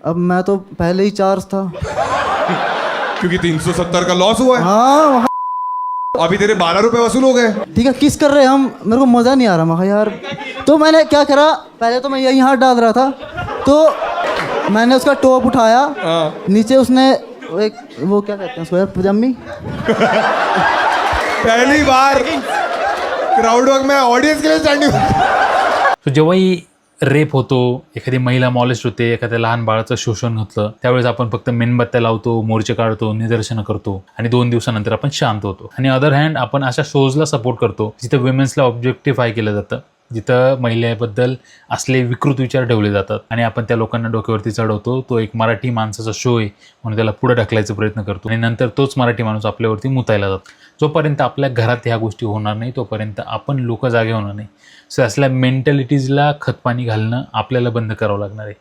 अब मैं तो पहले ही चार्ज था। क्योंकि 370 का लॉस हुआ है। हाँ अभी तेरे 12 रुपए वसूल हो गए। ठीक है, किस कर रहे हैं हम, मेरे को मज़ा नहीं आ रहा। मैं कहा यार, तो मैंने क्या करा, पहले तो मैं यही हाथ डाल रहा था, तो मैंने उसका टॉप उठाया, नीचे उसने एक वो क्या कहते हैं उसको यार, पजामी। पहली बार क्राउड वर्क में ऑडियन्स के लिए स्टँडिंग। सो जेव्हाही रेप होतो, एखादी महिला मॉलेस्ट होते, एखाद्या लहान बाळाचं शोषण होतं, त्यावेळेस आपण फक्त मेणबत्त्या लावतो, मोर्चे काढतो, निदर्शनं करतो आणि 2 दिवसानंतर आपण शांत होतो. आणि अदर हँड आपण अशा शोजला सपोर्ट करतो जिथं विमेन्सला ऑब्जेक्टिफाय केलं जातं, जिथं महिलेबद्दल असले विकृत विचार ठेवले जातात आणि आपण त्या लोकांना डोक्यावरती चढवतो. तो एक मराठी माणसाचा शो आहे म्हणून त्याला पुढे ढकलायचा प्रयत्न करतो आणि नंतर तोच मराठी माणूस आपल्यावरती मुतायला जातो. जोपर्यंत आपल्या घरात ह्या गोष्टी होणार नाही तोपर्यंत आपण लोक जागे होणार नाही. सो असल्या मेंटॅलिटीजला खतपाणी घालणं आपल्याला बंद करावं लागणार आहे.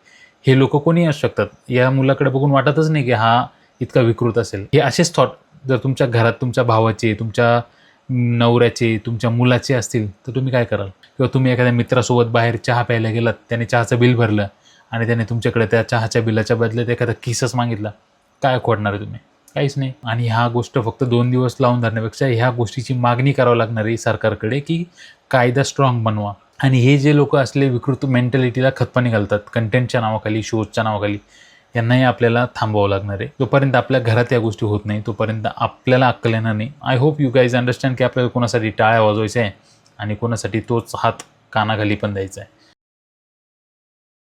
हे लोक कोणी असू शकतात, या मुलाकडे बघून वाटतच नाही की हा इतका विकृत असेल. हे असेच थॉट जर तुमच्या घरात तुमच्या भावाचे, तुमच्या नवऱ्याचे, तुमच्या मुलाचे असतील तर तुम्ही काय कराल? किंवा तुम्ही एखाद्या मित्रासोबत बाहेर चहा प्यायला गेलात, त्याने चहाचं बिल भरलं आणि त्याने तुमच्याकडे त्या चहाच्या बिलाच्या बदल्यात एखादा किसच मागितला, काय खोडणार आहे तुम्ही? काहीच नाही. आणि ह्या गोष्ट फक्त 2 दिवस लावून धरण्यापेक्षा ह्या गोष्टीची मागणी करावं लागणार आहे सरकारकडे की कायदा स्ट्रॉंग बनवा. आणि हे जे लोक असले विकृत मेंटॅलिटीला खतपाणी घालतात कंटेंटच्या नावाखाली, शोजच्या नावाखाली, यांनाही आपल्याला थांबवावं लागणार आहे. जोपर्यंत आपल्या घरात या गोष्टी होत नाही तोपर्यंत आपल्याला अक्कल येणार नाही. I hope you guys understand की आपल्याला कोणासाठी टाळ्या वाजवायच्या आहे आणि कोणासाठी तोच हात कानाखाली पण द्यायचा आहे.